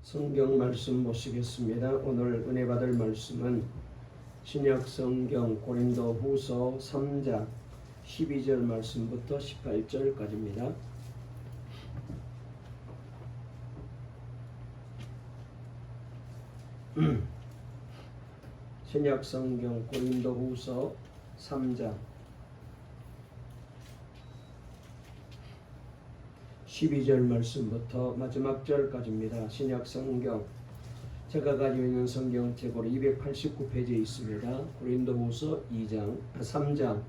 성경 말씀 보시겠습니다. 오늘 은혜 받을 말씀은 신약 성경 고린도후서 3장 12절 말씀부터 18절까지입니다. 신약 성경 고린도후서 3장 12절 말씀부터 마지막 절까지입니다. 신약 성경 제가 가지고 있는 성경책으로 289페이지에 있습니다. 고린도후서 3장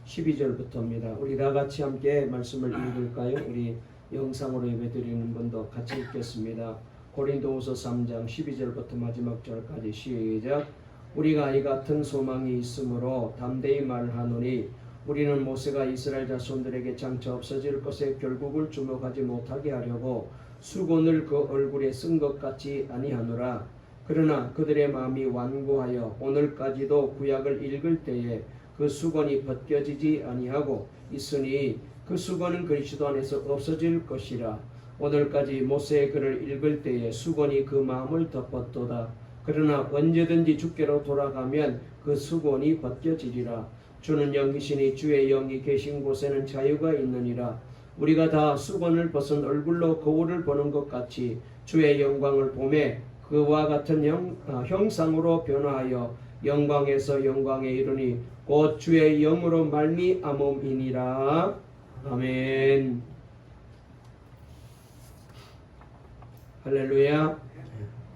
12절부터입니다. 우리 다 같이 함께 말씀을 읽을까요? 우리 영상으로 예배드리는 분도 같이 읽겠습니다. 고린도후서 3장 12절부터 마지막 절까지 시작. 우리가 이 같은 소망이 있으므로 담대히 말하노니 우리는 모세가 이스라엘 자손들에게 장차 없어질 것에 결국을 주목하지 못하게 하려고 수건을 그 얼굴에 쓴 것 같이 아니하노라. 그러나 그들의 마음이 완고하여 오늘까지도 구약을 읽을 때에 그 수건이 벗겨지지 아니하고 있으니 그 수건은 그리스도 안에서 없어질 것이라. 오늘까지 모세의 글을 읽을 때에 수건이 그 마음을 덮었도다. 그러나 언제든지 주께로 돌아가면 그 수건이 벗겨지리라. 주는 영이시니 주의 영이 계신 곳에는 자유가 있느니라. 우리가 다 수건을 벗은 얼굴로 거울을 보는 것 같이 주의 영광을 보매 그와 같은 형상으로 변화하여 영광에서 영광에 이르니 곧 주의 영으로 말미암음이니라. 아멘. 할렐루야.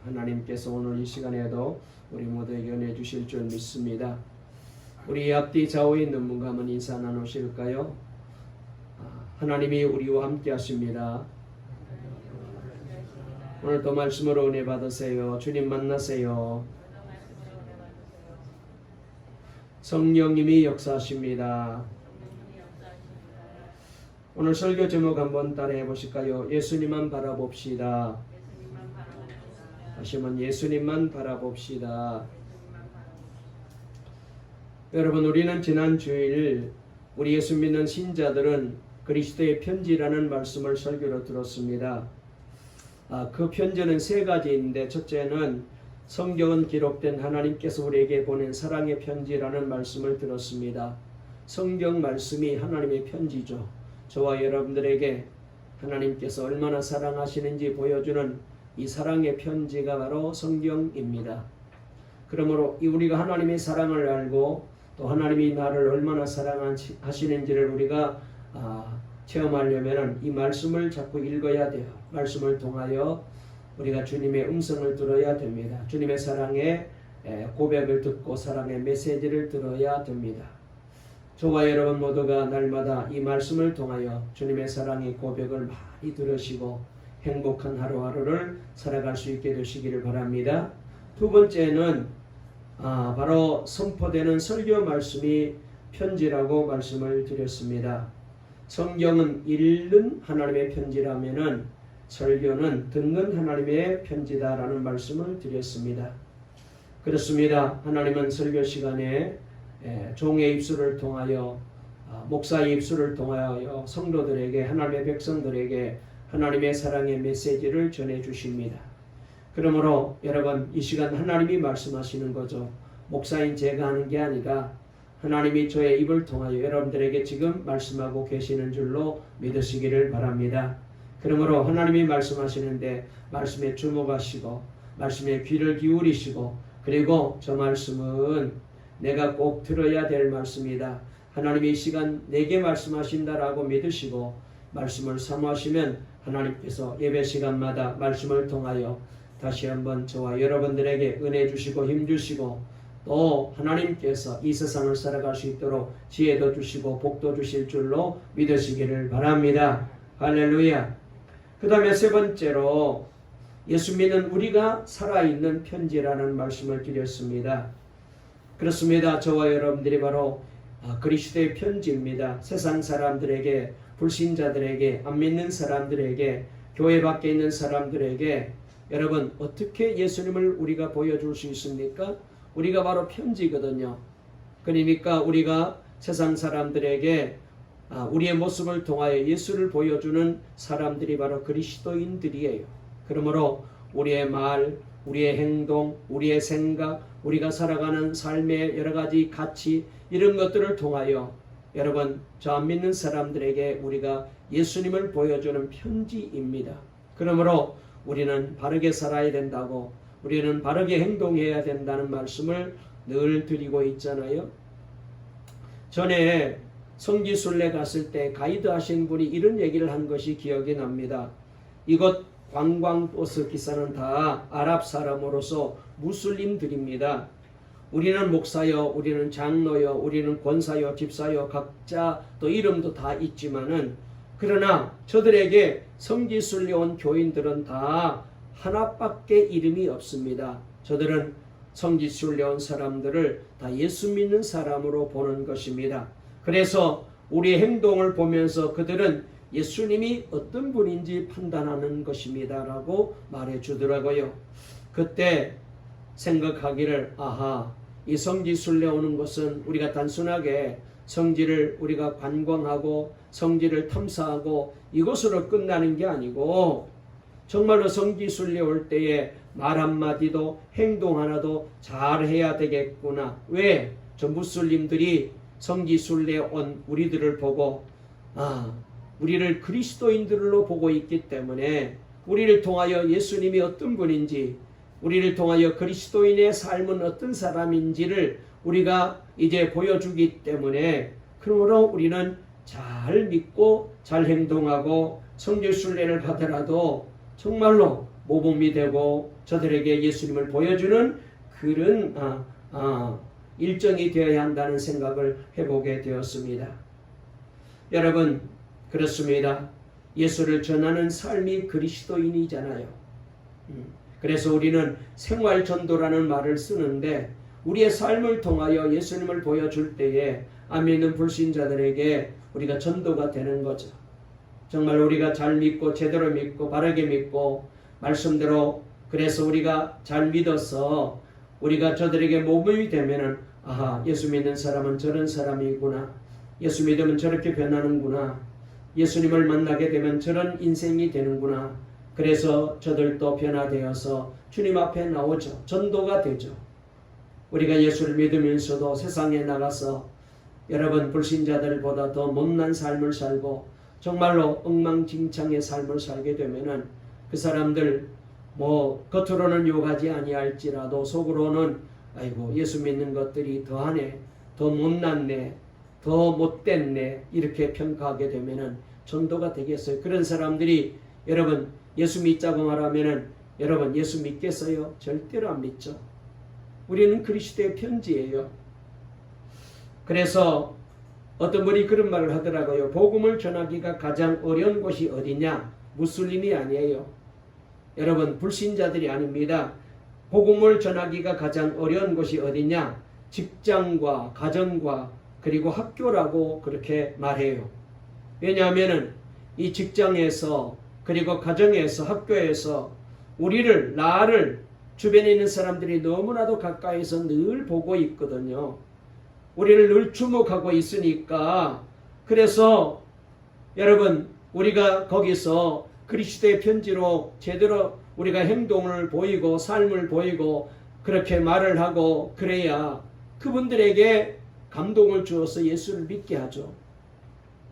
하나님께서 오늘 이 시간에도 우리 모두에게 은혜 주실 줄 믿습니다. 우리 앞뒤 좌우에 있는 분과 한번 인사 나누실까요? 하나님이 우리와 함께 하십니다. 오늘도 말씀으로 은혜 받으세요. 주님 만나세요. 성령님이 역사하십니다. 오늘 설교 제목 한번 따라해 보실까요? 예수님만 바라봅시다. 다시 한번 예수님만 바라봅시다. 여러분, 우리는 지난 주일 우리 예수 믿는 신자들은 그리스도의 편지라는 말씀을 설교로 들었습니다. 그 편지는 세 가지인데, 첫째는 성경은 기록된 하나님께서 우리에게 보낸 사랑의 편지라는 말씀을 들었습니다. 성경 말씀이 하나님의 편지죠. 저와 여러분들에게 하나님께서 얼마나 사랑하시는지 보여주는 이 사랑의 편지가 바로 성경입니다. 그러므로 우리가 하나님의 사랑을 알고 또 하나님이 나를 얼마나 사랑하시는지를 우리가 체험하려면 이 말씀을 자꾸 읽어야 돼요. 말씀을 통하여 우리가 주님의 음성을 들어야 됩니다. 주님의 사랑의 고백을 듣고 사랑의 메시지를 들어야 됩니다. 저와 여러분 모두가 날마다 이 말씀을 통하여 주님의 사랑의 고백을 많이 들으시고 행복한 하루하루를 살아갈 수 있게 되시기를 바랍니다. 두 번째는 바로 선포되는 설교 말씀이 편지라고 말씀을 드렸습니다. 성경은 읽는 하나님의 편지라면은 설교는 듣는 하나님의 편지다라는 말씀을 드렸습니다. 그렇습니다. 하나님은 설교 시간에 종의 입술을 통하여 목사의 입술을 통하여 성도들에게 하나님의 백성들에게 하나님의 사랑의 메시지를 전해 주십니다. 그러므로 여러분, 이 시간 하나님이 말씀하시는 거죠. 목사인 제가 하는 게 아니라 하나님이 저의 입을 통하여 여러분들에게 지금 말씀하고 계시는 줄로 믿으시기를 바랍니다. 그러므로 하나님이 말씀하시는데 말씀에 주목하시고 말씀에 귀를 기울이시고, 그리고 저 말씀은 내가 꼭 들어야 될 말씀이다. 하나님이 이 시간 내게 말씀하신다라고 믿으시고 말씀을 사모하시면 하나님께서 예배 시간마다 말씀을 통하여 다시 한번 저와 여러분들에게 은혜 주시고 힘 주시고 또 하나님께서 이 세상을 살아갈 수 있도록 지혜도 주시고 복도 주실 줄로 믿으시기를 바랍니다. 할렐루야. 그 다음에 세 번째로 예수 믿는 우리가 살아있는 편지라는 말씀을 드렸습니다. 그렇습니다. 저와 여러분들이 바로 그리스도의 편지입니다. 세상 사람들에게, 불신자들에게, 안 믿는 사람들에게, 교회 밖에 있는 사람들에게 여러분, 어떻게 예수님을 우리가 보여줄 수 있습니까? 우리가 바로 편지거든요. 그러니까 우리가 세상 사람들에게 우리의 모습을 통하여 예수를 보여주는 사람들이 바로 그리스도인들이에요. 그러므로 우리의 말, 우리의 행동, 우리의 생각, 우리가 살아가는 삶의 여러 가지 가치 이런 것들을 통하여 여러분 저 안 믿는 사람들에게 우리가 예수님을 보여주는 편지입니다. 그러므로 우리는 바르게 살아야 된다고 우리는 바르게 행동해야 된다는 말씀을 늘 드리고 있잖아요. 전에 성지순례 갔을 때 가이드 하신 분이 이런 얘기를 한 것이 기억이 납니다. 이곳 관광버스 기사는 다 아랍 사람으로서 무슬림들입니다. 우리는 목사요, 우리는 장로요, 우리는 권사요, 집사요, 각자 또 이름도 다 있지만은 그러나 저들에게 성지순례 온 교인들은 다 하나밖에 이름이 없습니다. 저들은 성지순례 온 사람들을 다 예수 믿는 사람으로 보는 것입니다. 그래서 우리의 행동을 보면서 그들은 예수님이 어떤 분인지 판단하는 것입니다 라고 말해 주더라고요. 그때 생각하기를 아하, 이 성지순례 오는 것은 우리가 단순하게 성지를 우리가 관광하고 성지를 탐사하고 이것으로 끝나는 게 아니고 정말로 성지순례 올 때에 말 한마디도 행동 하나도 잘해야 되겠구나. 왜? 저 무슬림들이 성지순례 온 우리들을 보고 우리를 그리스도인들로 보고 있기 때문에 우리를 통하여 예수님이 어떤 분인지 우리를 통하여 그리스도인의 삶은 어떤 사람인지를 우리가 이제 보여주기 때문에 그러므로 우리는 잘 믿고 잘 행동하고 성지순례를 받더라도 정말로 모범이 되고 저들에게 예수님을 보여주는 그런 일정이 되어야 한다는 생각을 해보게 되었습니다. 여러분 그렇습니다. 예수를 전하는 삶이 그리스도인이잖아요. 그래서 우리는 생활전도라는 말을 쓰는데 우리의 삶을 통하여 예수님을 보여줄 때에 안 믿는 불신자들에게 우리가 전도가 되는 거죠. 정말 우리가 잘 믿고 제대로 믿고 바르게 믿고 말씀대로 그래서 우리가 잘 믿어서 우리가 저들에게 모범이 되면은 예수 믿는 사람은 저런 사람이구나. 예수 믿으면 저렇게 변하는구나. 예수님을 만나게 되면 저런 인생이 되는구나. 그래서 저들도 변화되어서 주님 앞에 나오죠. 전도가 되죠. 우리가 예수를 믿으면서도 세상에 나가서 여러분 불신자들보다 더 못난 삶을 살고 정말로 엉망진창의 삶을 살게 되면은 그 사람들 겉으로는 욕하지 아니할지라도 속으로는 아이고 예수 믿는 것들이 더하네, 더 못났네, 더 못됐네 이렇게 평가하게 되면은 전도가 되겠어요. 그런 사람들이 여러분 예수 믿자고 말하면은 여러분 예수 믿겠어요? 절대로 안 믿죠. 우리는 그리스도의 편지예요. 그래서 어떤 분이 그런 말을 하더라고요. 복음을 전하기가 가장 어려운 곳이 어디냐? 무슬림이 아니에요. 여러분 불신자들이 아닙니다. 복음을 전하기가 가장 어려운 곳이 어디냐? 직장과 가정과 그리고 학교라고 그렇게 말해요. 왜냐하면은 이 직장에서 그리고 가정에서 학교에서 나를 주변에 있는 사람들이 너무나도 가까이서 늘 보고 있거든요. 우리를 늘 주목하고 있으니까 그래서 여러분 우리가 거기서 그리스도의 편지로 제대로 우리가 행동을 보이고 삶을 보이고 그렇게 말을 하고 그래야 그분들에게 감동을 주어서 예수를 믿게 하죠.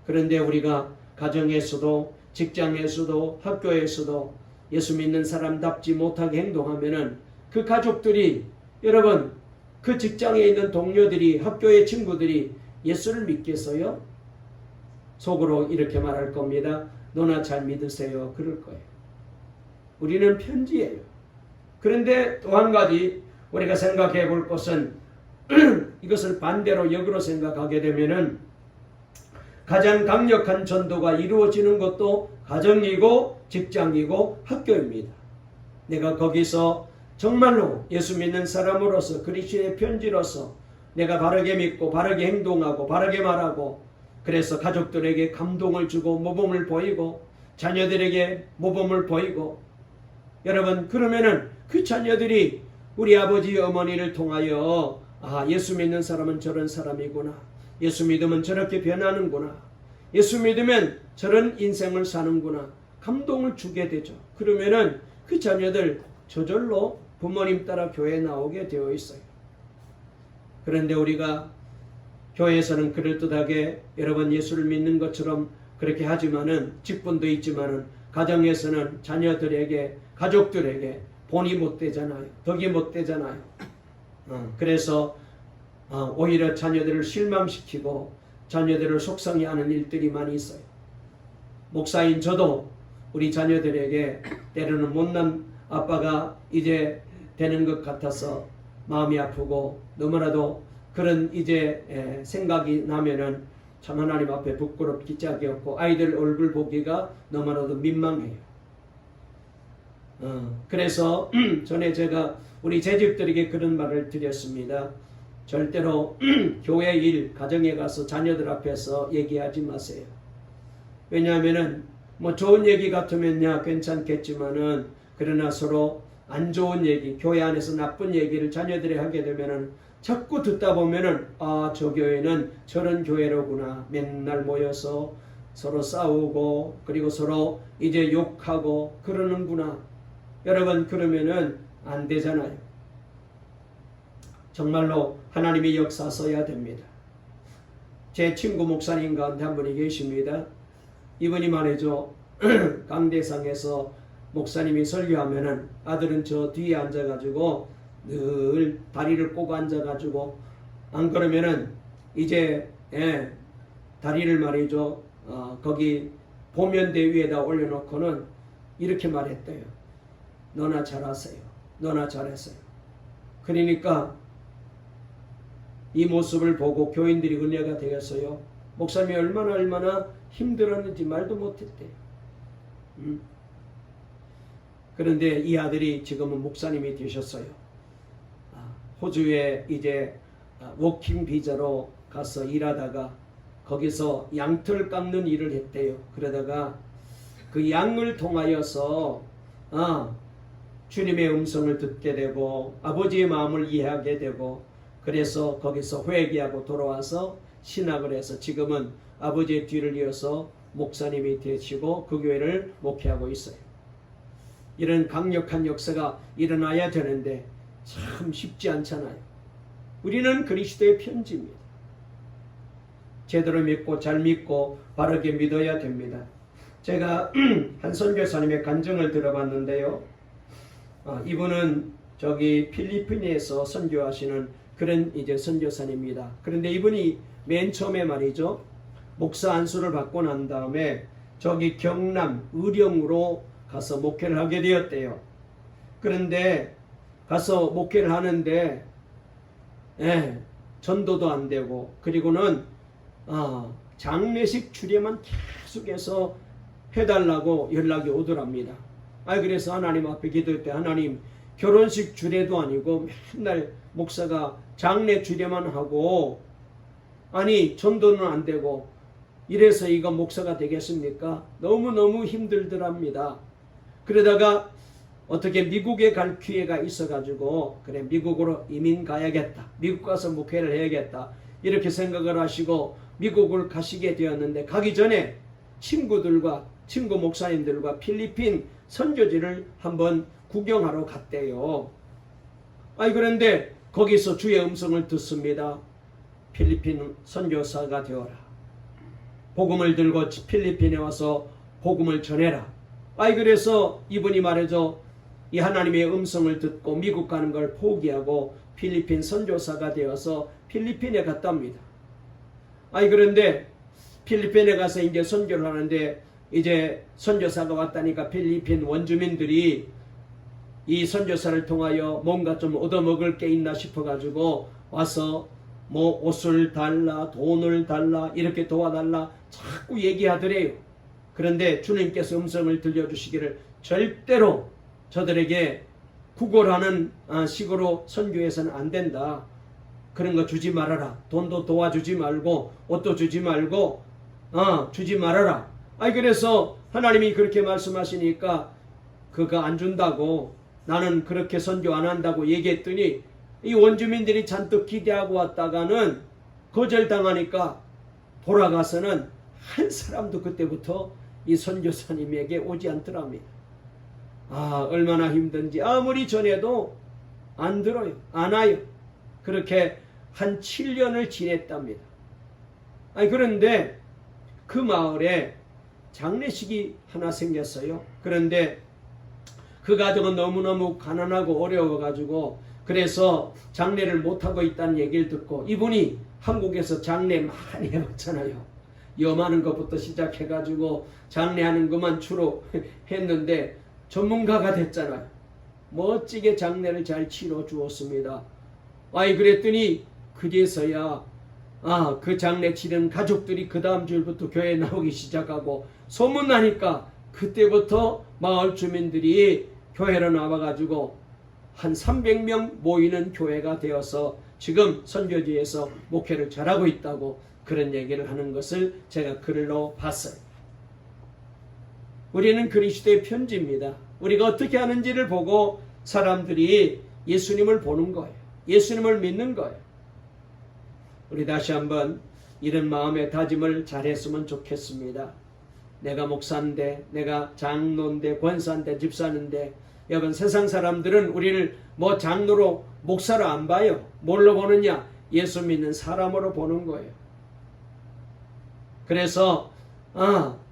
그런데 우리가 가정에서도 직장에서도 학교에서도 예수 믿는 사람답지 못하게 행동하면은 그 가족들이 여러분 그 직장에 있는 동료들이 학교의 친구들이 예수를 믿겠어요? 속으로 이렇게 말할 겁니다. 너나 잘 믿으세요. 그럴 거예요. 우리는 편지예요. 그런데 또 한 가지 우리가 생각해 볼 것은 이것을 반대로 역으로 생각하게 되면은 가장 강력한 전도가 이루어지는 것도 가정이고 직장이고 학교입니다. 내가 거기서 정말로 예수 믿는 사람으로서 그리스도의 편지로서 내가 바르게 믿고 바르게 행동하고 바르게 말하고 그래서 가족들에게 감동을 주고 모범을 보이고 자녀들에게 모범을 보이고 여러분 그러면은 그 자녀들이 우리 아버지 어머니를 통하여 예수 믿는 사람은 저런 사람이구나. 예수 믿으면 저렇게 변하는구나. 예수 믿으면 저런 인생을 사는구나. 감동을 주게 되죠. 그러면은 그 자녀들 저절로 부모님 따라 교회에 나오게 되어 있어요. 그런데 우리가 교회에서는 그럴듯하게 여러분 예수를 믿는 것처럼 그렇게 하지만은 직분도 있지만은 가정에서는 자녀들에게 가족들에게 본이 못 되잖아요. 덕이 못 되잖아요. 그래서 오히려 자녀들을 실망시키고 자녀들을 속상해하는 일들이 많이 있어요. 목사인 저도 우리 자녀들에게 때로는 못난 아빠가 이제 되는 것 같아서 마음이 아프고 너무나도 그런 이제 생각이 나면은 참 하나님 앞에 부끄럽기 짝이 없고 아이들 얼굴 보기가 너무나도 민망해요. 그래서 전에 제가 우리 재직들에게 그런 말을 드렸습니다. 절대로 교회 일, 가정에 가서 자녀들 앞에서 얘기하지 마세요. 왜냐하면은 뭐 좋은 얘기 같으면야 괜찮겠지만은 그러나 서로 안 좋은 얘기, 교회 안에서 나쁜 얘기를 자녀들이 하게 되면은 자꾸 듣다 보면은 저 교회는 저런 교회로구나. 맨날 모여서 서로 싸우고 그리고 서로 이제 욕하고 그러는구나. 여러분 그러면은 안 되잖아요. 정말로 하나님의 역사서야 됩니다. 제 친구 목사님 가운데 한 분이 계십니다. 이분이 말이죠. 강대상에서 목사님이 설교하면은 아들은 저 뒤에 앉아가지고 늘 다리를 꼬고 앉아가지고 안 그러면은 이제 다리를 말이죠. 거기 보면대 위에다 올려놓고는 이렇게 말했대요. 너나 잘하세요. 너나 잘했어요. 그러니까 이 모습을 보고 교인들이 은혜가 되겠어요. 목사님이 얼마나 힘들었는지 말도 못했대요. 그런데 이 아들이 지금은 목사님이 되셨어요. 호주에 이제 워킹 비자로 가서 일하다가 거기서 양털 깎는 일을 했대요. 그러다가 그 양을 통하여서 주님의 음성을 듣게 되고 아버지의 마음을 이해하게 되고 그래서 거기서 회개하고 돌아와서 신학을 해서 지금은 아버지의 뒤를 이어서 목사님이 되시고 그 교회를 목회하고 있어요. 이런 강력한 역사가 일어나야 되는데 참 쉽지 않잖아요. 우리는 그리스도의 편지입니다. 제대로 믿고 잘 믿고 바르게 믿어야 됩니다. 제가 한 선교사님의 간증을 들어봤는데요. 이분은 저기 필리핀에서 선교하시는 그런 이제 선교사님입니다. 그런데 이분이 맨 처음에 말이죠. 목사 안수를 받고 난 다음에 저기 경남 의령으로 가서 목회를 하게 되었대요. 그런데 가서 목회를 하는데 전도도 안 되고 그리고는 장례식 주례만 계속해서 해달라고 연락이 오더랍니다. 그래서 하나님 앞에 기도할 때 하나님 결혼식 주례도 아니고 맨날 목사가 장례 주례만 하고 전도는 안 되고 이래서 이거 목사가 되겠습니까? 너무너무 힘들더랍니다. 그러다가 어떻게 미국에 갈 기회가 있어가지고 그래 미국으로 이민 가야겠다. 미국 가서 목회를 해야겠다. 이렇게 생각을 하시고 미국을 가시게 되었는데 가기 전에 친구 목사님들과 필리핀 선교지를 한번 구경하러 갔대요. 그런데 거기서 주의 음성을 듣습니다. 필리핀 선교사가 되어라. 복음을 들고 필리핀에 와서 복음을 전해라. 그래서 이분이 말이죠. 이 하나님의 음성을 듣고 미국 가는 걸 포기하고 필리핀 선교사가 되어서 필리핀에 갔답니다. 그런데 필리핀에 가서 이제 선교를 하는데 이제 선교사가 왔다니까 필리핀 원주민들이 이 선교사를 통하여 뭔가 좀 얻어먹을 게 있나 싶어가지고 와서 뭐 옷을 달라 돈을 달라 이렇게 도와달라 자꾸 얘기하더래요. 그런데 주님께서 음성을 들려주시기를 절대로 저들에게 구걸하는 식으로 선교해서는 안 된다. 그런 거 주지 말아라. 돈도 도와주지 말고 옷도 주지 말고 주지 말아라. 그래서 하나님이 그렇게 말씀하시니까 그거 안 준다고 나는 그렇게 선교 안 한다고 얘기했더니 이 원주민들이 잔뜩 기대하고 왔다가는 거절당하니까 돌아가서는 한 사람도 그때부터 이 선교사님에게 오지 않더랍니다. 얼마나 힘든지 아무리 전해도 안 들어요. 안 와요. 그렇게 한 7년을 지냈답니다. 그런데 그 마을에 장례식이 하나 생겼어요. 그런데 그 가정은 너무너무 가난하고 어려워가지고 그래서 장례를 못하고 있다는 얘기를 듣고, 이분이 한국에서 장례 많이 해봤잖아요. 염하는 것부터 시작해가지고 장례하는 것만 주로 했는데 전문가가 됐잖아요. 멋지게 장례를 잘 치러 주었습니다. 그랬더니 그제서야 그 장례 치른 가족들이 그 다음 주부터 교회에 나오기 시작하고, 소문나니까 그때부터 마을 주민들이 교회로 나와가지고 한 300명 모이는 교회가 되어서 지금 선교지에서 목회를 잘하고 있다고 그런 얘기를 하는 것을 제가 글로 봤어요. 우리는 그리스도의 편지입니다. 우리가 어떻게 하는지를 보고 사람들이 예수님을 보는 거예요. 예수님을 믿는 거예요. 우리 다시 한번 이런 마음의 다짐을 잘했으면 좋겠습니다. 내가 목사인데, 내가 장로인데, 권사인데, 집사인데, 여러분, 세상 사람들은 우리를 장로로, 목사로 안 봐요. 뭘로 보느냐? 예수 믿는 사람으로 보는 거예요. 그래서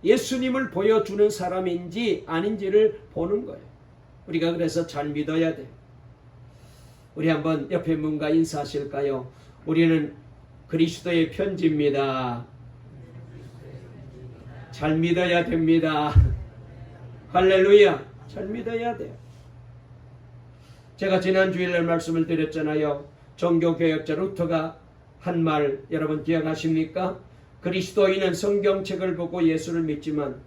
예수님을 보여주는 사람인지 아닌지를 보는 거예요. 우리가 그래서 잘 믿어야 돼요. 우리 한번 옆에 분과 인사하실까요? 우리는 그리스도의 편지입니다. 잘 믿어야 됩니다. 할렐루야. 잘 믿어야 돼요. 제가 지난 주일날 말씀을 드렸잖아요. 종교개혁자 루터가 한 말 여러분 기억하십니까? 그리스도인은 성경책을 보고 예수를 믿지만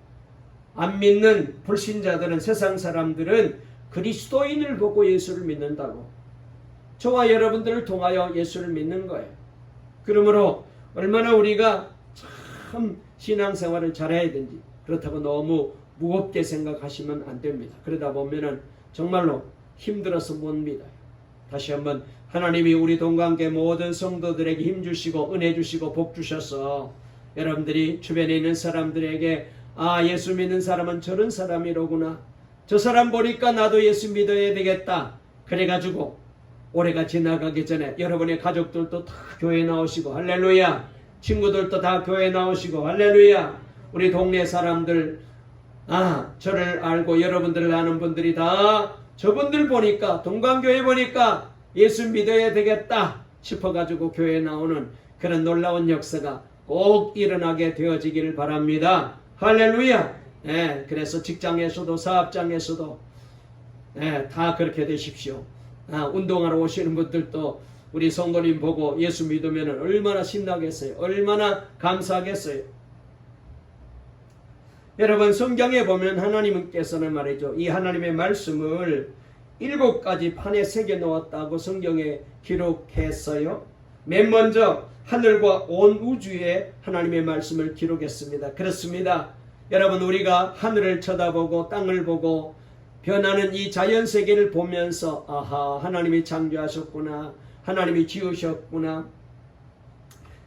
안 믿는 불신자들은, 세상 사람들은 그리스도인을 보고 예수를 믿는다고. 저와 여러분들을 통하여 예수를 믿는 거예요. 그러므로 얼마나 우리가 참 신앙생활을 잘해야 되는지, 그렇다고 너무 무겁게 생각하시면 안 됩니다. 그러다 보면은 정말로 힘들어서 못 믿어요. 다시 한번 하나님이 우리 동관계 모든 성도들에게 힘 주시고 은혜 주시고 복 주셔서 여러분들이 주변에 있는 사람들에게 예수 믿는 사람은 저런 사람이로구나, 저 사람 보니까 나도 예수 믿어야 되겠다, 그래가지고 올해가 지나가기 전에 여러분의 가족들도 다 교회 나오시고 할렐루야, 친구들도 다 교회 나오시고 할렐루야, 우리 동네 사람들 저를 알고 여러분들을 아는 분들이 다 저분들 보니까, 동관교회 보니까 예수 믿어야 되겠다 싶어가지고 교회에 나오는 그런 놀라운 역사가 꼭 일어나게 되어지기를 바랍니다. 할렐루야. 그래서 직장에서도 사업장에서도 다 그렇게 되십시오. 운동하러 오시는 분들도 우리 성도님 보고 예수 믿으면 얼마나 신나겠어요. 얼마나 감사하겠어요. 여러분, 성경에 보면 하나님께서는 말이죠, 이 하나님의 말씀을 7가지 판에 새겨 놓았다고 성경에 기록했어요. 맨 먼저 하늘과 온 우주에 하나님의 말씀을 기록했습니다. 그렇습니다. 여러분, 우리가 하늘을 쳐다보고 땅을 보고 변하는 이 자연세계를 보면서 하나님이 창조하셨구나, 하나님이 지으셨구나.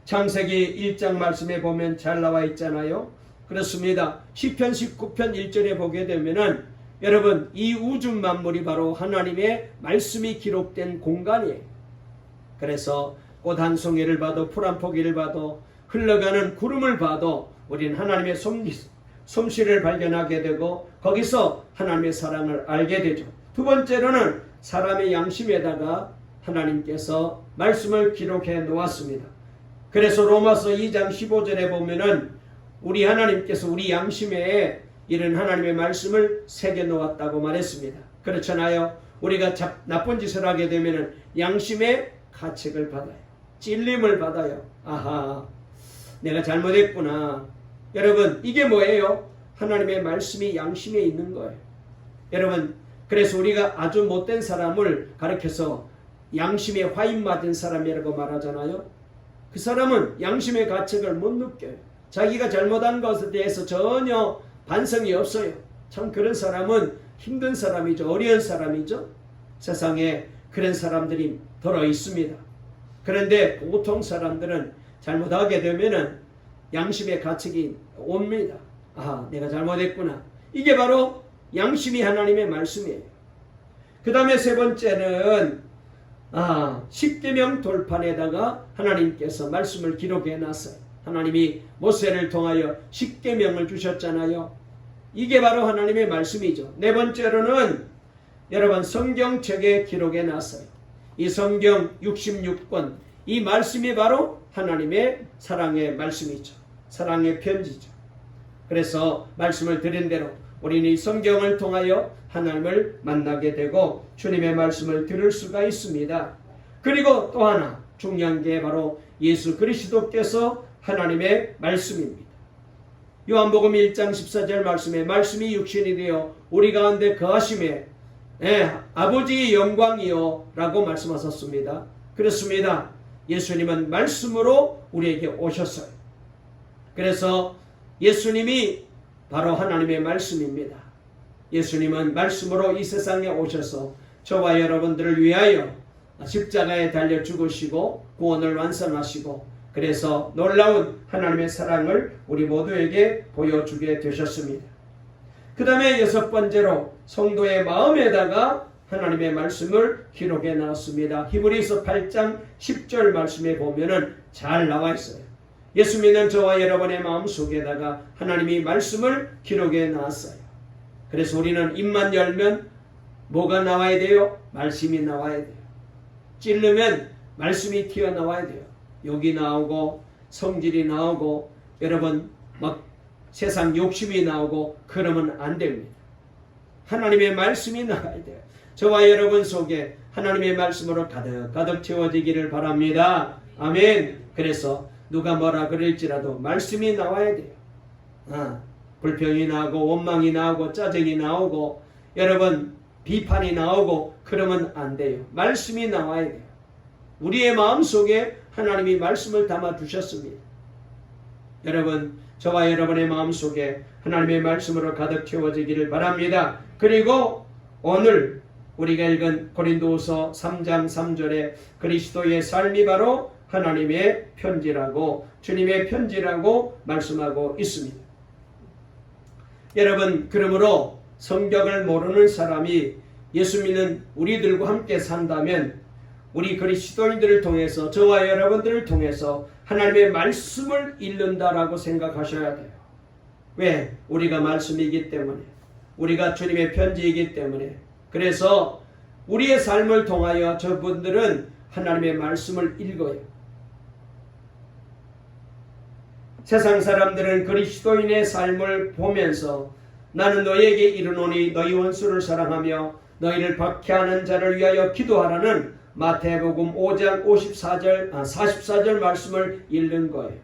창세기 1장 말씀에 보면 잘 나와 있잖아요. 그렇습니다. 시편 19편 1절에 보게 되면은 여러분, 이 우주 만물이 바로 하나님의 말씀이 기록된 공간이에요. 그래서 꽃 한 송이를 봐도, 풀 한 포기를 봐도, 흘러가는 구름을 봐도 우리는 하나님의 솜씨를 발견하게 되고 거기서 하나님의 사랑을 알게 되죠. 두 번째로는 사람의 양심에다가 하나님께서 말씀을 기록해 놓았습니다. 그래서 로마서 2장 15절에 보면은 우리 하나님께서 우리 양심에 이런 하나님의 말씀을 새겨 놓았다고 말했습니다. 그렇잖아요. 우리가 나쁜 짓을 하게 되면은 양심의 가책을 받아요. 찔림을 받아요. 내가 잘못했구나. 여러분, 이게 뭐예요? 하나님의 말씀이 양심에 있는 거예요. 여러분, 그래서 우리가 아주 못된 사람을 가르쳐서 양심에 화인 맞은 사람이라고 말하잖아요. 그 사람은 양심의 가책을 못 느껴요. 자기가 잘못한 것에 대해서 전혀 반성이 없어요. 참 그런 사람은 힘든 사람이죠. 어려운 사람이죠. 세상에 그런 사람들이 들어 있습니다. 그런데 보통 사람들은 잘못하게 되면은 양심의 가책이 옵니다. 내가 잘못했구나. 이게 바로 양심이 하나님의 말씀이에요. 그 다음에 세 번째는 십계명 돌판에다가 하나님께서 말씀을 기록해 놨어요. 하나님이 모세를 통하여 십계명을 주셨잖아요. 이게 바로 하나님의 말씀이죠. 네 번째로는 여러분 성경책에 기록해 놨어요. 이 성경 66권, 이 말씀이 바로 하나님의 사랑의 말씀이죠. 사랑의 편지죠. 그래서 말씀을 드린 대로 우리는 이 성경을 통하여 하나님을 만나게 되고 주님의 말씀을 들을 수가 있습니다. 그리고 또 하나 중요한 게 바로 예수 그리스도께서 하나님의 말씀입니다. 요한복음 1장 14절 말씀에 말씀이 육신이 되어 우리 가운데 거하심에 아버지의 영광이요 라고 말씀하셨습니다. 그렇습니다. 예수님은 말씀으로 우리에게 오셨어요. 그래서 예수님이 바로 하나님의 말씀입니다. 예수님은 말씀으로 이 세상에 오셔서 저와 여러분들을 위하여 십자가에 달려 죽으시고 구원을 완성하시고 그래서 놀라운 하나님의 사랑을 우리 모두에게 보여주게 되셨습니다. 그 다음에 여섯 번째로 성도의 마음에다가 하나님의 말씀을 기록해 놨습니다. 히브리서 8장 10절 말씀에 보면은 잘 나와 있어요. 예수 믿는 저와 여러분의 마음속에다가 하나님이 말씀을 기록해 놨어요. 그래서 우리는 입만 열면 뭐가 나와야 돼요? 말씀이 나와야 돼요. 찌르면 말씀이 튀어나와야 돼요. 욕이 나오고 성질이 나오고 여러분 막 세상 욕심이 나오고 그러면 안 됩니다. 하나님의 말씀이 나와야 돼요. 저와 여러분 속에 하나님의 말씀으로 가득 채워지기를 바랍니다. 아멘. 그래서 누가 뭐라 그럴지라도 말씀이 나와야 돼요. 불평이 나오고 원망이 나오고 짜증이 나오고 여러분 비판이 나오고 그러면 안 돼요. 말씀이 나와야 돼요. 우리의 마음속에 하나님이 말씀을 담아 두셨습니다. 여러분 저와 여러분의 마음속에 하나님의 말씀으로 가득 채워지기를 바랍니다. 그리고 오늘 우리가 읽은 고린도후서 3장 3절에 그리스도의 삶이 바로 하나님의 편지라고 주님의 편지라고 말씀하고 있습니다. 여러분 그러므로 성경을 모르는 사람이 예수 믿는 우리들과 함께 산다면 우리 그리스도인들을 통해서 저와 여러분들을 통해서 하나님의 말씀을 읽는다라고 생각하셔야 돼요. 왜? 우리가 말씀이기 때문에 우리가 주님의 편지이기 때문에 그래서 우리의 삶을 통하여 저분들은 하나님의 말씀을 읽어요. 세상 사람들은 그리스도인의 삶을 보면서 나는 너희에게 이르노니 너희 원수를 사랑하며 너희를 박해하는 자를 위하여 기도하라는 마태복음 5장 44절 말씀을 읽는 거예요.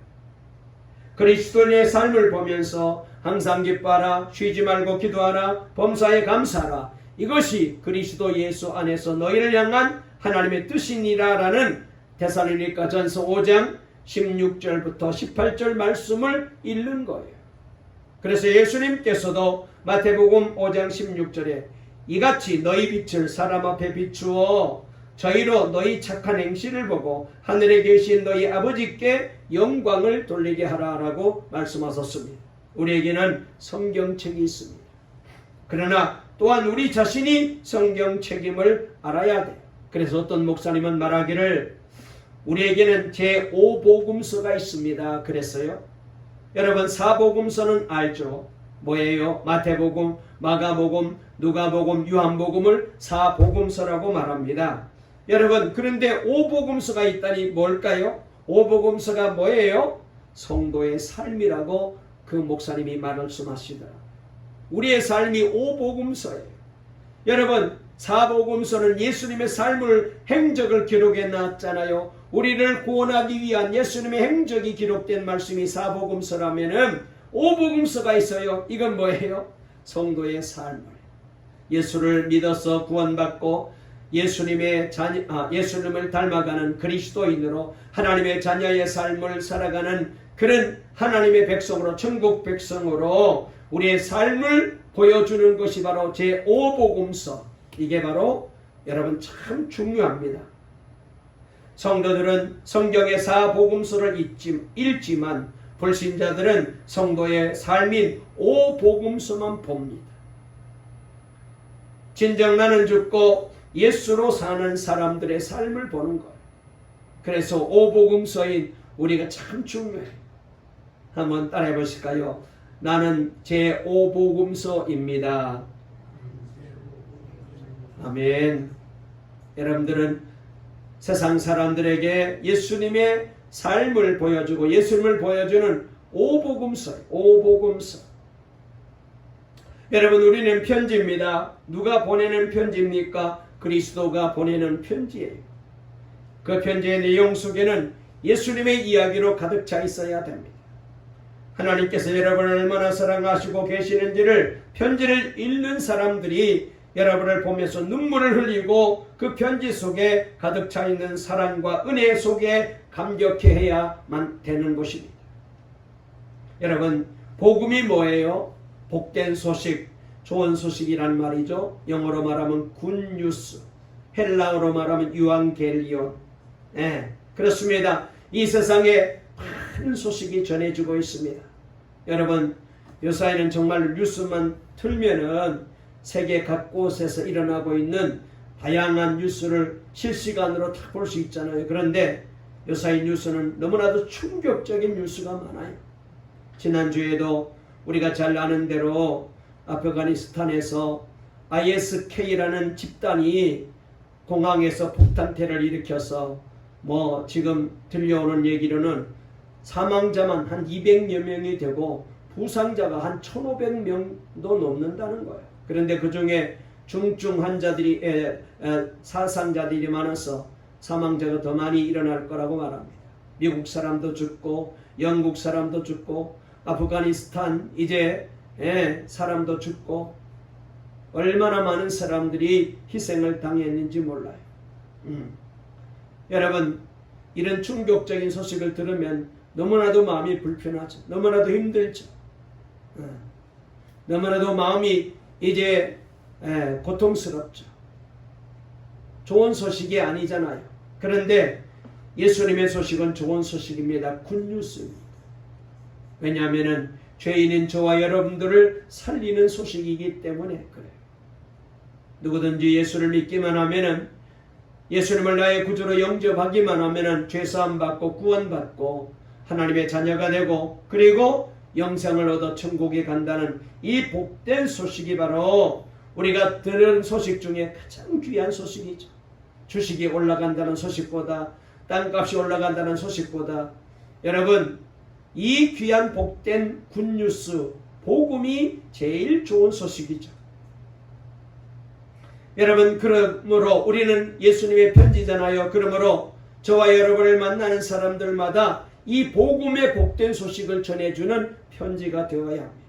그리스도인의 삶을 보면서 항상 기뻐하라, 쉬지 말고 기도하라, 범사에 감사하라. 이것이 그리스도 예수 안에서 너희를 향한 하나님의 뜻이니라라는 데살로니가전서 5장 16절부터 18절 말씀을 읽는 거예요. 그래서 예수님께서도 마태복음 5장 16절에 이같이 너희 빛을 사람 앞에 비추어 저희로 너희 착한 행실을 보고 하늘에 계신 너희 아버지께 영광을 돌리게 하라라고 말씀하셨습니다. 우리에게는 성경책이 있습니다. 그러나 또한 우리 자신이 성경책임을 알아야 돼요. 그래서 어떤 목사님은 말하기를 우리에게는 제5복음서가 있습니다. 그랬어요. 여러분 사복음서는 알죠? 뭐예요? 마태복음, 마가복음, 누가복음, 요한복음을 사복음서라고 말합니다. 여러분 그런데 5복음서가 있다니 뭘까요? 5복음서가 뭐예요? 성도의 삶이라고 그 목사님이 말씀하시더라. 우리의 삶이 5복음서예요. 여러분 사복음서는 예수님의 삶을 행적을 기록해 놨잖아요. 우리를 구원하기 위한 예수님의 행적이 기록된 말씀이 사복음서라면은 5복음서가 있어요. 이건 뭐예요? 성도의 삶을 예수를 믿어서 구원받고 예수님을 닮아가는 그리스도인으로 하나님의 자녀의 삶을 살아가는 그런 하나님의 백성으로 천국 백성으로 우리의 삶을 보여주는 것이 바로 제5복음서. 이게 바로 여러분 참 중요합니다. 성도들은 성경의 4복음서를 읽지만 불신자들은 성도의 삶인 5복음서만 봅니다. 진정 나는 죽고 예수로 사는 사람들의 삶을 보는 거예요. 그래서 오복음서인 우리가 참 중요해요. 한번 따라해 보실까요? 나는 제 오복음서입니다. 아멘. 여러분들은 세상 사람들에게 예수님의 삶을 보여주고 예수님을 보여주는 오복음서예요. 오복음서. 여러분, 우리는 편지입니다. 누가 보내는 편지입니까? 그리스도가 보내는 편지예요. 그 편지의 내용 속에는 예수님의 이야기로 가득 차 있어야 됩니다. 하나님께서 여러분을 얼마나 사랑하시고 계시는지를 편지를 읽는 사람들이 여러분을 보면서 눈물을 흘리고 그 편지 속에 가득 차 있는 사랑과 은혜 속에 감격해야만 되는 것입니다. 여러분, 복음이 뭐예요? 복된 소식, 좋은 소식이란 말이죠. 영어로 말하면 굿뉴스, 헬라어로 말하면 유앙겔리온. 네, 그렇습니다. 이 세상에 많은 소식이 전해지고 있습니다. 여러분, 요사이는 정말 뉴스만 틀면은 세계 각곳에서 일어나고 있는 다양한 뉴스를 실시간으로 다 볼 수 있잖아요. 그런데 요사이 뉴스는 너무나도 충격적인 뉴스가 많아요. 지난주에도 우리가 잘 아는 대로 아프가니스탄에서 ISK라는 집단이 공항에서 폭탄테러를 일으켜서 지금 들려오는 얘기로는 사망자만 한 200여 명이 되고 부상자가 한 1,500명도 넘는다는 거예요. 그런데 그 중에 중증 환자들이 사상자들이 많아서 사망자가 더 많이 일어날 거라고 말합니다. 미국 사람도 죽고 영국 사람도 죽고 아프가니스탄 이제 사람도 죽고 얼마나 많은 사람들이 희생을 당했는지 몰라요. 여러분, 이런 충격적인 소식을 들으면 너무나도 마음이 불편하죠. 너무나도 힘들죠. 너무나도 마음이 이제 고통스럽죠. 좋은 소식이 아니잖아요. 그런데 예수님의 소식은 좋은 소식입니다. 굿뉴스입니다. 왜냐하면 죄인인 저와 여러분들을 살리는 소식이기 때문에 그래요. 누구든지 예수를 믿기만 하면은, 예수님을 나의 구주로 영접하기만 하면은 죄사함 받고 구원받고 하나님의 자녀가 되고 그리고 영생을 얻어 천국에 간다는 이 복된 소식이 바로 우리가 들은 소식 중에 가장 귀한 소식이죠. 주식이 올라간다는 소식보다, 땅값이 올라간다는 소식보다, 여러분, 이 귀한 복된 굿뉴스, 복음이 제일 좋은 소식이죠. 여러분, 그러므로 우리는 예수님의 편지잖아요. 그러므로 저와 여러분을 만나는 사람들마다 이 복음의 복된 소식을 전해주는 편지가 되어야 합니다.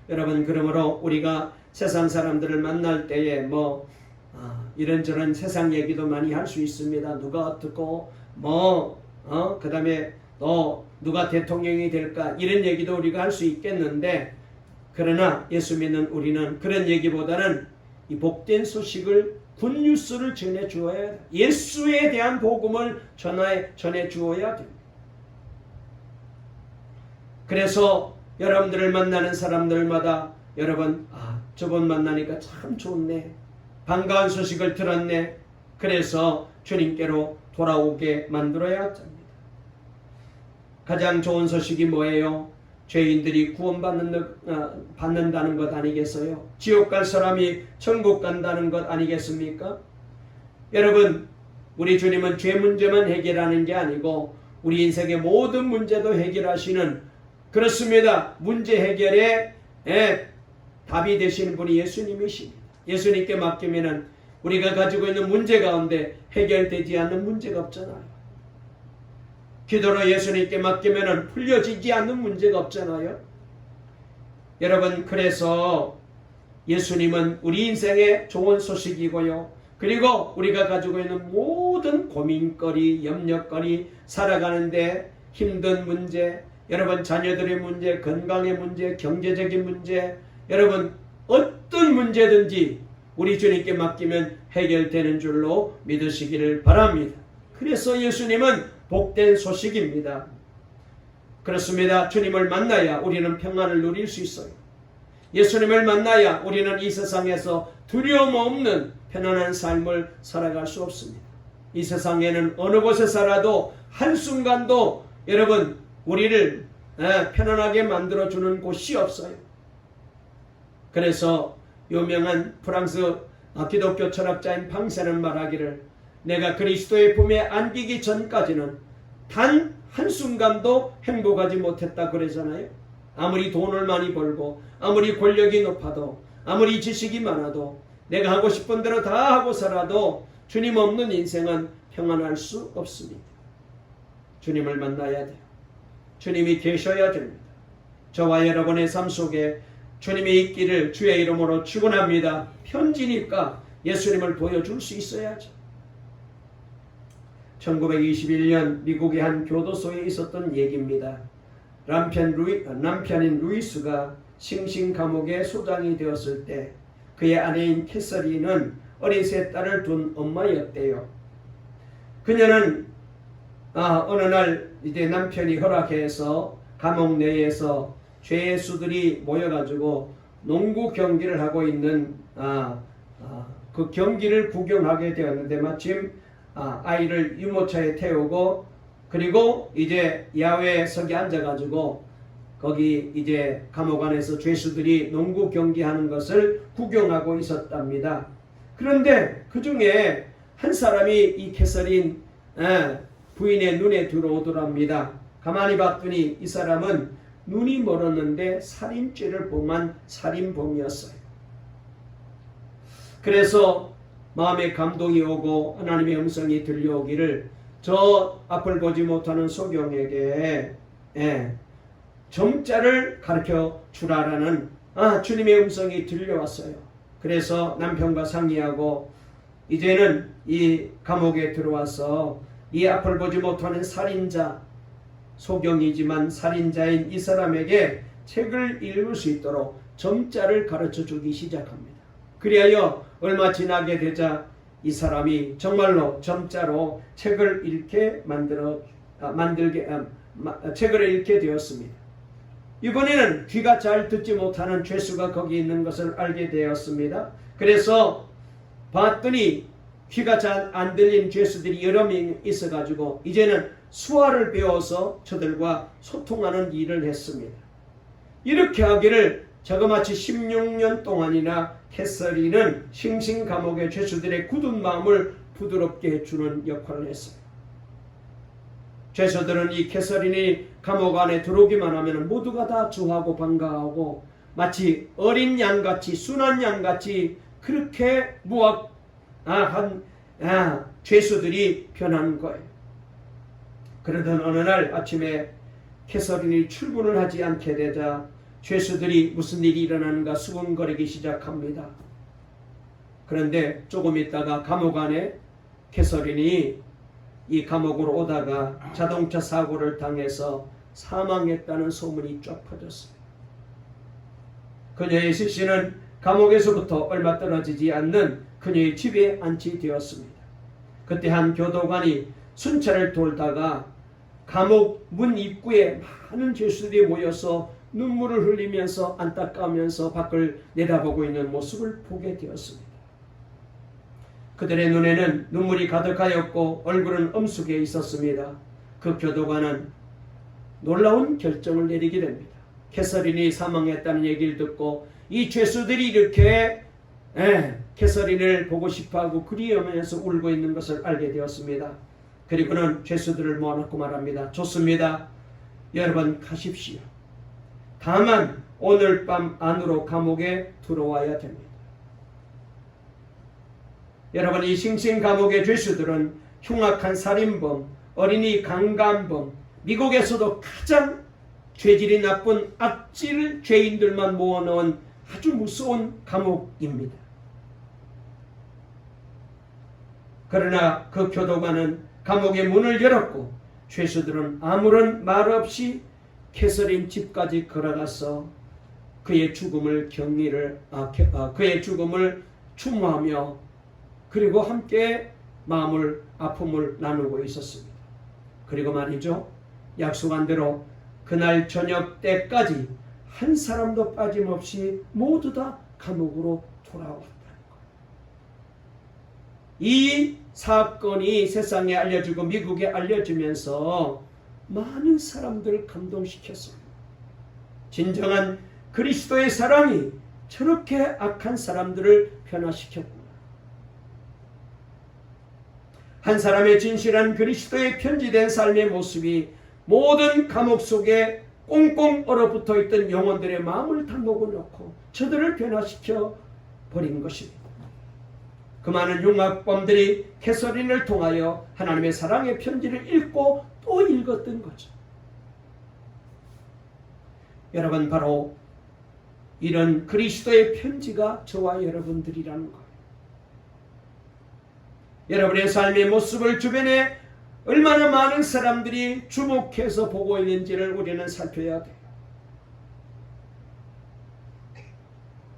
여러분, 그러므로 우리가 세상 사람들을 만날 때에 이런저런 세상 얘기도 많이 할 수 있습니다. 누가 어떻고 그 다음에 누가 대통령이 될까, 이런 얘기도 우리가 할 수 있겠는데, 그러나 예수 믿는 우리는 그런 얘기보다는 이 복된 소식을, 굿뉴스를 전해 주어야 돼. 예수에 대한 복음을 전해 주어야 돼. 그래서 여러분들을 만나는 사람들마다 여러분, 저분 만나니까 참 좋네, 반가운 소식을 들었네, 그래서 주님께로 돌아오게 만들어야 합니다. 가장 좋은 소식이 뭐예요? 죄인들이 구원받는다는 것 아니겠어요? 지옥 갈 사람이 천국 간다는 것 아니겠습니까? 여러분, 우리 주님은 죄 문제만 해결하는 게 아니고 우리 인생의 모든 문제도 해결하시는, 그렇습니다, 문제 해결에 답이 되시는 분이 예수님이십니다. 예수님께 맡기면은 우리가 가지고 있는 문제 가운데 해결되지 않는 문제가 없잖아요. 기도로 예수님께 맡기면은 풀려지지 않는 문제가 없잖아요. 여러분, 그래서 예수님은 우리 인생의 좋은 소식이고요. 그리고 우리가 가지고 있는 모든 고민거리, 염려거리, 살아가는데 힘든 문제, 여러분 자녀들의 문제, 건강의 문제, 경제적인 문제, 여러분 어떤 문제든지 우리 주님께 맡기면 해결되는 줄로 믿으시기를 바랍니다. 그래서 예수님은 복된 소식입니다. 그렇습니다. 주님을 만나야 우리는 평안을 누릴 수 있어요. 예수님을 만나야 우리는 이 세상에서 두려움 없는 편안한 삶을 살아갈 수 없습니다. 이 세상에는 어느 곳에 살아도 한순간도 여러분 우리를 편안하게 만들어주는 곳이 없어요. 그래서 유명한 프랑스 기독교 철학자인 팡세는 말하기를, 내가 그리스도의 품에 안기기 전까지는 단 한순간도 행복하지 못했다 그러잖아요. 아무리 돈을 많이 벌고 아무리 권력이 높아도 아무리 지식이 많아도 내가 하고 싶은 대로 다 하고 살아도 주님 없는 인생은 평안할 수 없습니다. 주님을 만나야 돼요. 주님이 계셔야 됩니다. 저와 여러분의 삶 속에 주님이 있기를 주의 이름으로 축원합니다. 편지니까 예수님을 보여줄 수 있어야죠. 1921년 미국의 한 교도소에 있었던 얘기입니다. 남편인 루이스가 싱싱 감옥의 소장이 되었을 때 그의 아내인 캐서린은 어린 세 딸을 둔 엄마였대요. 그녀는 어느 날 이제 남편이 허락해서 감옥 내에서 죄수들이 모여가지고 농구 경기를 하고 있는 그 경기를 구경하게 되었는데, 마침 아이를 유모차에 태우고 그리고 이제 야외석에 앉아가지고 거기 이제 감옥 안에서 죄수들이 농구 경기하는 것을 구경하고 있었답니다. 그런데 그 중에 한 사람이 이 캐서린 부인의 눈에 들어오더랍니다. 가만히 봤더니 이 사람은 눈이 멀었는데 살인죄를 범한 살인범이었어요. 그래서 마음에 감동이 오고 하나님의 음성이 들려오기를, 저 앞을 보지 못하는 소경에게 점자를 가르쳐 주라라는 주님의 음성이 들려왔어요. 그래서 남편과 상의하고 이제는 이 감옥에 들어와서 이 앞을 보지 못하는 살인자, 소경이지만 살인자인 이 사람에게 책을 읽을 수 있도록 점자를 가르쳐 주기 시작합니다. 그리하여 얼마 지나게 되자 이 사람이 정말로 점자로 책을 읽게 책을 읽게 되었습니다. 이번에는 귀가 잘 듣지 못하는 죄수가 거기 있는 것을 알게 되었습니다. 그래서 봤더니 귀가 잘 안 들린 죄수들이 여러 명 있어가지고 이제는 수화를 배워서 저들과 소통하는 일을 했습니다. 이렇게 하기를 자그마치 16년 동안이나 캐서린은 싱싱 감옥의 죄수들의 굳은 마음을 부드럽게 해주는 역할을 했어요. 죄수들은 이 캐서린이 감옥 안에 들어오기만 하면 모두가 다 좋아하고 반가워하고 마치 어린 양같이 순한 양같이 그렇게 무악한 죄수들이 변한 거예요. 그러던 어느 날 아침에 캐서린이 출근을 하지 않게 되자 죄수들이 무슨 일이 일어나는가 수군거리기 시작합니다. 그런데 조금 있다가 감옥 안에 캐서린이 이 감옥으로 오다가 자동차 사고를 당해서 사망했다는 소문이 쫙 퍼졌습니다. 그녀의 시신은 감옥에서부터 얼마 떨어지지 않는 그녀의 집에 안치되었습니다. 그때 한 교도관이 순찰을 돌다가 감옥 문 입구에 많은 죄수들이 모여서 눈물을 흘리면서 안타까우면서 밖을 내다보고 있는 모습을 보게 되었습니다. 그들의 눈에는 눈물이 가득하였고 얼굴은 엄숙해 있었습니다. 그 교도관은 놀라운 결정을 내리게 됩니다. 캐서린이 사망했다는 얘기를 듣고 이 죄수들이 이렇게 캐서린을 보고 싶어하고 그리워하면서 울고 있는 것을 알게 되었습니다. 그리고는 죄수들을 모아놓고 말합니다. 좋습니다. 여러분 가십시오. 다만 오늘 밤 안으로 감옥에 들어와야 됩니다. 여러분, 이 싱싱 감옥의 죄수들은 흉악한 살인범, 어린이 강간범, 미국에서도 가장 죄질이 나쁜 악질 죄인들만 모아놓은 아주 무서운 감옥입니다. 그러나 그 교도관은 감옥의 문을 열었고 죄수들은 아무런 말 없이 캐서린 집까지 걸어가서 그의 죽음을 그의 죽음을 추모하며 그리고 함께 아픔을 나누고 있었습니다. 그리고 말이죠, 약속한 대로 그날 저녁 때까지 한 사람도 빠짐없이 모두 다 감옥으로 돌아왔다는 거예요. 이 사건이 세상에 알려지고 미국에 알려지면서 많은 사람들을 감동시켰어요. 진정한 그리스도의 사랑이 저렇게 악한 사람들을 변화시켰구나. 한 사람의 진실한 그리스도의 편지된 삶의 모습이 모든 감옥 속에 꽁꽁 얼어붙어 있던 영혼들의 마음을 다 녹여놓고 저들을 변화시켜 버린 것입니다. 그 많은 흉악범들이 캐서린을 통하여 하나님의 사랑의 편지를 읽고 또 읽었던 거죠. 여러분, 바로 이런 그리스도의 편지가 저와 여러분들이라는 거예요. 여러분의 삶의 모습을 주변에 얼마나 많은 사람들이 주목해서 보고 있는지를 우리는 살펴야 돼요.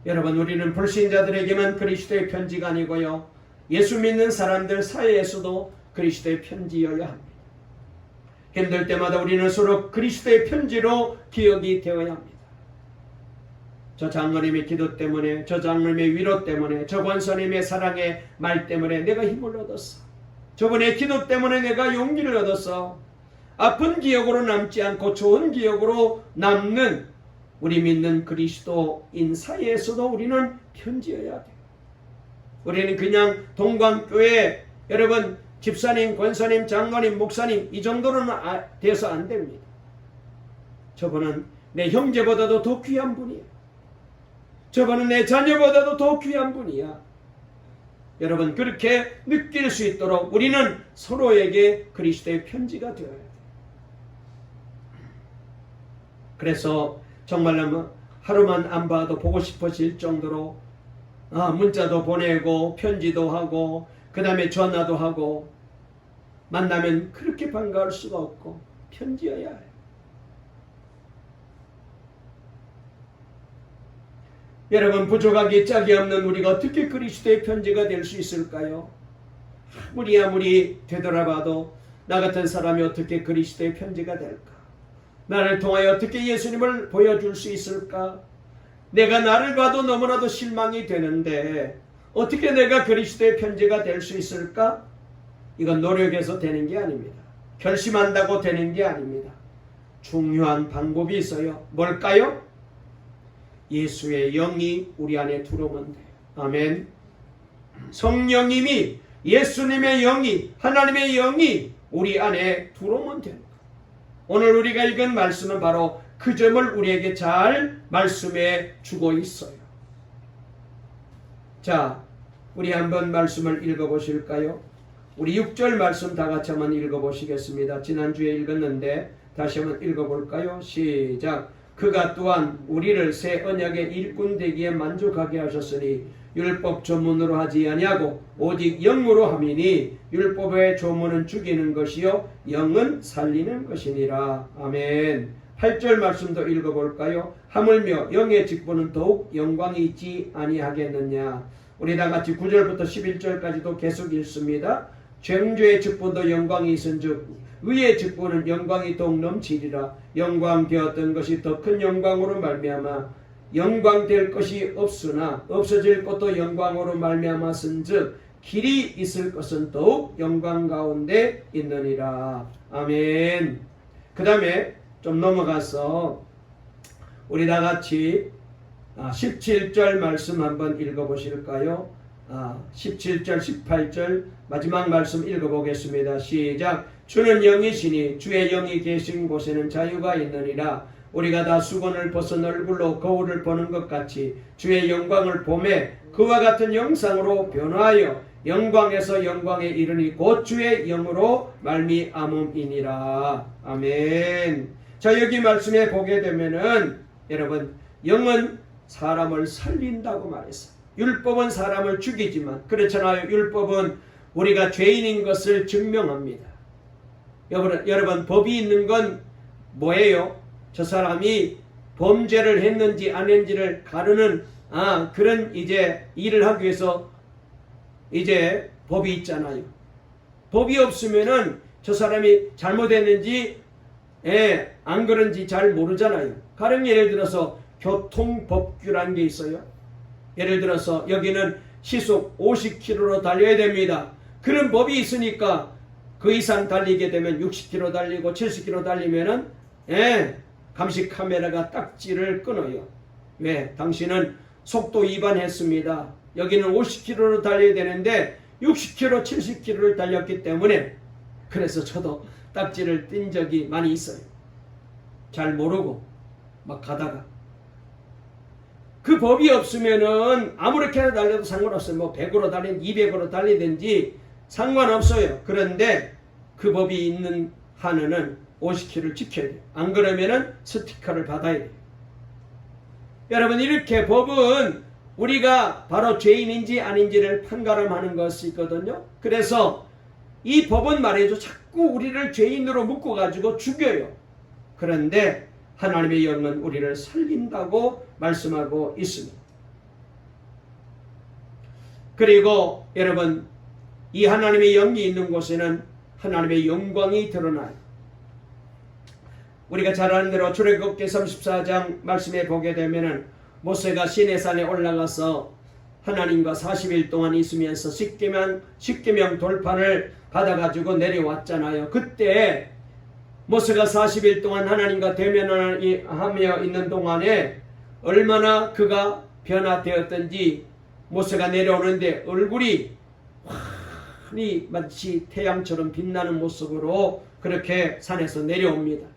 여러분, 우리는 불신자들에게만 그리스도의 편지가 아니고요, 예수 믿는 사람들 사이에서도 그리스도의 편지여야 합니다. 힘들 때마다 우리는 서로 그리스도의 편지로 기억이 되어야 합니다. 저 장로님의 기도 때문에, 저 장로님의 위로 때문에, 저 권사님의 사랑의 말 때문에 내가 힘을 얻었어. 저분의 기도 때문에 내가 용기를 얻었어. 아픈 기억으로 남지 않고 좋은 기억으로 남는 우리 믿는 그리스도인 사이에서도 우리는 편지여야 돼요. 우리는 그냥 동광교회 여러분 집사님, 권사님, 장로님, 목사님 이 정도로는 돼서 안 됩니다. 저분은 내 형제보다도 더 귀한 분이에요. 저분은 내 자녀보다도 더 귀한 분이야. 여러분, 그렇게 느낄 수 있도록 우리는 서로에게 그리스도의 편지가 되어야 돼요. 그래서 정말로 하루만 안 봐도 보고 싶어질 정도로 문자도 보내고 편지도 하고 그 다음에 전화도 하고 만나면 그렇게 반가울 수가 없고 편지여야 해요. 여러분, 부족하기 짝이 없는 우리가 어떻게 그리스도의 편지가 될 수 있을까요? 아무리 되돌아봐도 나 같은 사람이 어떻게 그리스도의 편지가 될까? 나를 통하여 어떻게 예수님을 보여줄 수 있을까? 내가 나를 봐도 너무나도 실망이 되는데 어떻게 내가 그리스도의 편지가 될 수 있을까? 이건 노력해서 되는 게 아닙니다. 결심한다고 되는 게 아닙니다. 중요한 방법이 있어요. 뭘까요? 예수의 영이 우리 안에 들어오면 돼요. 아멘. 성령님이, 예수님의 영이, 하나님의 영이 우리 안에 들어오면 됩니다. 오늘 우리가 읽은 말씀은 바로 그 점을 우리에게 잘 말씀해 주고 있어요. 자, 우리 한번 말씀을 읽어보실까요? 우리 6절 말씀 다 같이 한번 읽어보시겠습니다. 지난주에 읽었는데 다시 한번 읽어볼까요? 시작. 그가 또한 우리를 새 언약의 일꾼 되기에 만족하게 하셨으니 율법 조문으로 하지 아니하고 오직 영으로 함이니 율법의 조문은 죽이는 것이요 영은 살리는 것이니라. 아멘. 8절 말씀도 읽어볼까요? 하물며 영의 직분은 더욱 영광이 있지 아니하겠느냐. 우리 다같이 9절부터 11절까지도 계속 읽습니다. 정죄의 직분도 영광이 있은즉 의의 직분은 영광이 더욱 넘치리라. 영광 되었던 것이 더 큰 영광으로 말미암아 영광 될 것이 없으나 없어질 것도 영광으로 말미암았은즉 길이 있을 것은 더욱 영광 가운데 있느니라. 아멘. 그 다음에 좀 넘어가서 우리 다같이 17절 말씀 한번 읽어보실까요? 17절 18절 마지막 말씀 읽어보겠습니다. 시작. 주는 영이시니 주의 영이 계신 곳에는 자유가 있느니라. 우리가 다 수건을 벗은 얼굴로 거울을 보는 것 같이 주의 영광을 보매 그와 같은 영상으로 변화하여 영광에서 영광에 이르니 곧 주의 영으로 말미암음이니라. 아멘. 자, 여기 말씀에 보게 되면은 여러분, 영은 사람을 살린다고 말했어요. 율법은 사람을 죽이지만 그렇잖아요. 율법은 우리가 죄인인 것을 증명합니다. 여러분, 법이 있는 건 뭐예요? 저 사람이 범죄를 했는지 안 했는지를 가르는 그런 이제 일을 하기 위해서 이제 법이 있잖아요. 법이 없으면은 저 사람이 잘못했는지 안 그런지 잘 모르잖아요. 가령 예를 들어서 교통법규라는 게 있어요. 예를 들어서 여기는 시속 50km로 달려야 됩니다. 그런 법이 있으니까 그 이상 달리게 되면 60km 달리고 70km 달리면은 감시 카메라가 딱지를 끊어요. 왜? 당신은 속도 위반했습니다. 여기는 50km로 달려야 되는데 60km, 70km를 달렸기 때문에. 그래서 저도 딱지를 띈 적이 많이 있어요. 잘 모르고 막 가다가. 그 법이 없으면은 아무렇게나 달려도 상관없어요. 뭐 100으로 달리든 200으로 달리든지 상관없어요. 그런데 그 법이 있는 한은 50km를 지켜야 돼요. 안 그러면은 스티커를 받아야 돼요. 여러분, 이렇게 법은 우리가 바로 죄인인지 아닌지를 판가름하는 것이거든요. 그래서 이 법은 말이죠, 자꾸 우리를 죄인으로 묶어가지고 죽여요. 그런데 하나님의 영은 우리를 살린다고 말씀하고 있습니다. 그리고 여러분, 이 하나님의 영이 있는 곳에는 하나님의 영광이 드러나요. 우리가 잘 아는 대로 출애굽기 34장 말씀에 보게 되면은 모세가 시내산에 올라가서 하나님과 40일 동안 있으면서 십계명 돌판을 받아가지고 내려왔잖아요. 그때 모세가 40일 동안 하나님과 대면하며 있는 동안에 얼마나 그가 변화되었던지, 모세가 내려오는데 얼굴이 환히 마치 태양처럼 빛나는 모습으로 그렇게 산에서 내려옵니다.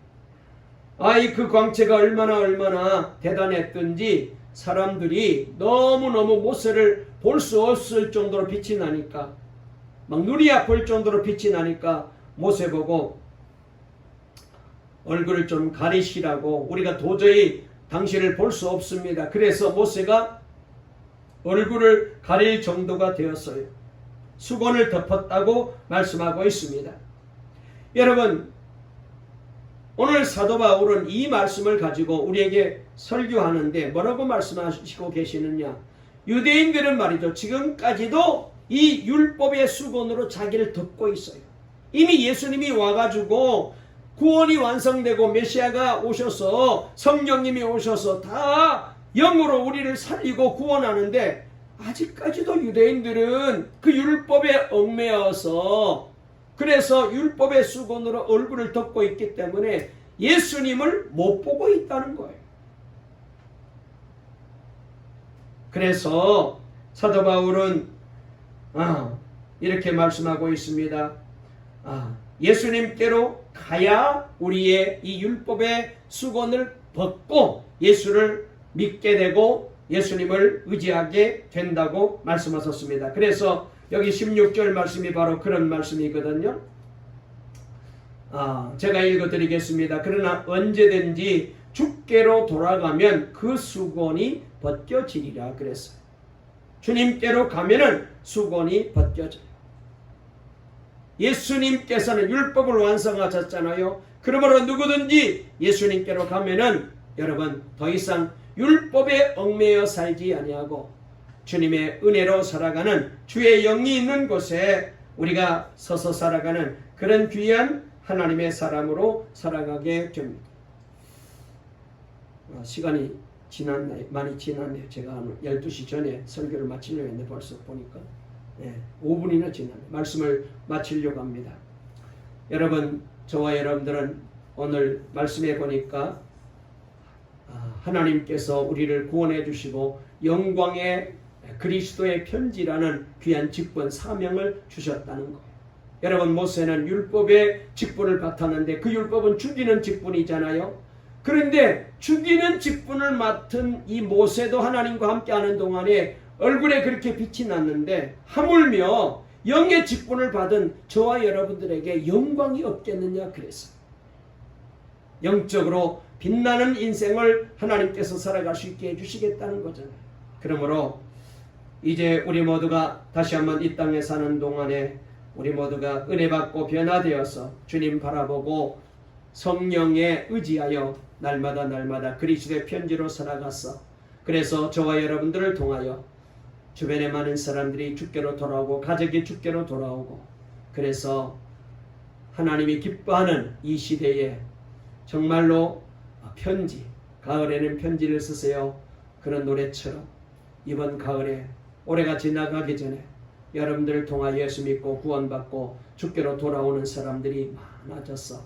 그 광채가 얼마나 대단했던지 사람들이 너무너무 모세를 볼 수 없을 정도로 빛이 나니까, 막 눈이 아플 정도로 빛이 나니까 모세 보고 얼굴을 좀 가리시라고, 우리가 도저히 당신을 볼 수 없습니다. 그래서 모세가 얼굴을 가릴 정도가 되었어요. 수건을 덮었다고 말씀하고 있습니다. 여러분, 오늘 사도 바울은 이 말씀을 가지고 우리에게 설교하는데 뭐라고 말씀하시고 계시느냐? 유대인들은 말이죠, 지금까지도 이 율법의 수건으로 자기를 덮고 있어요. 이미 예수님이 와가지고 구원이 완성되고 메시아가 오셔서 성령님이 오셔서 다 영으로 우리를 살리고 구원하는데, 아직까지도 유대인들은 그 율법에 얽매여서, 그래서 율법의 수건으로 얼굴을 덮고 있기 때문에 예수님을 못 보고 있다는 거예요. 그래서 사도 바울은 이렇게 말씀하고 있습니다. 예수님께로 가야 우리의 이 율법의 수건을 벗고 예수를 믿게 되고 예수님을 의지하게 된다고 말씀하셨습니다. 그래서 여기 16절 말씀이 바로 그런 말씀이거든요. 제가 읽어드리겠습니다. 그러나 언제든지 주께로 돌아가면 그 수건이 벗겨지리라 그랬어요. 주님께로 가면은 수건이 벗겨져요. 예수님께서는 율법을 완성하셨잖아요. 그러므로 누구든지 예수님께로 가면은 여러분 더 이상 율법에 얽매여 살지 아니하고 주님의 은혜로 살아가는 주의 영이 있는 곳에 우리가 서서 살아가는 그런 귀한 하나님의 사람으로 살아가게 됩니다. 시간이 많이 지났네요. 제가 12시 전에 설교를 마치려고 했는데 벌써 보니까 5분이나 지났네요. 말씀을 마치려고 합니다. 여러분, 저와 여러분들은 오늘 말씀해 보니까 하나님께서 우리를 구원해 주시고 영광의 그리스도의 편지라는 귀한 직분, 사명을 주셨다는 거예요. 여러분, 모세는 율법의 직분을 맡았는데 그 율법은 죽이는 직분이잖아요. 그런데 죽이는 직분을 맡은 이 모세도 하나님과 함께하는 동안에 얼굴에 그렇게 빛이 났는데 하물며 영의 직분을 받은 저와 여러분들에게 영광이 없겠느냐 그랬어요. 영적으로 빛나는 인생을 하나님께서 살아갈 수 있게 해주시겠다는 거잖아요. 그러므로 이제 우리 모두가 다시 한번 이 땅에 사는 동안에 우리 모두가 은혜 받고 변화되어서 주님 바라보고 성령에 의지하여 날마다 그리스도의 편지로 살아갔어. 그래서 저와 여러분들을 통하여 주변에 많은 사람들이 주께로 돌아오고 가족이 주께로 돌아오고, 그래서 하나님이 기뻐하는 이 시대에 정말로 편지, 가을에는 편지를 쓰세요. 그런 노래처럼 이번 가을에 올해가 지나가기 전에 여러분들을 통하여 예수 믿고 구원받고 주께로 돌아오는 사람들이 많아졌어.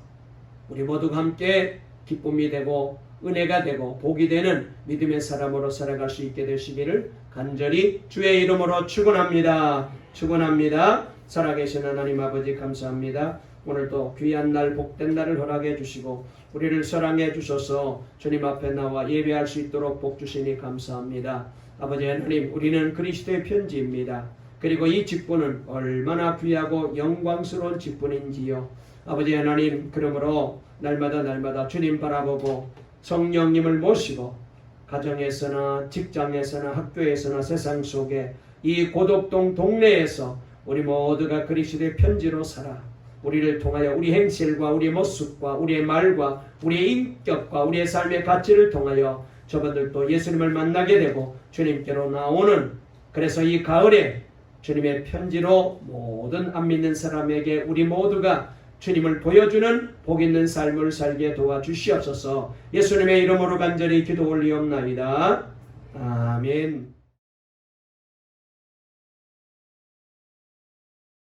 우리 모두가 함께 기쁨이 되고 은혜가 되고 복이 되는 믿음의 사람으로 살아갈 수 있게 되시기를 간절히 주의 이름으로 축원합니다. 축원합니다. 살아계신 하나님 아버지 감사합니다. 오늘도 귀한 날 복된 날을 허락해 주시고 우리를 사랑해 주셔서 주님 앞에 나와 예배할 수 있도록 복 주시니 감사합니다. 아버지 하나님, 우리는 그리스도의 편지입니다. 그리고 이 직분은 얼마나 귀하고 영광스러운 직분인지요. 아버지 하나님, 그러므로 날마다 주님 바라보고 성령님을 모시고 가정에서나 직장에서나 학교에서나 세상 속에 이 고독동 동네에서 우리 모두가 그리스도의 편지로 살아 우리를 통하여 우리 행실과 우리 모습과 우리의 말과 우리의 인격과 우리의 삶의 가치를 통하여 저분들도 예수님을 만나게 되고 주님께로 나오는, 그래서 이 가을에 주님의 편지로 모든 안 믿는 사람에게 우리 모두가 주님을 보여주는 복 있는 삶을 살게 도와주시옵소서. 예수님의 이름으로 간절히 기도 올리옵나이다. 아멘.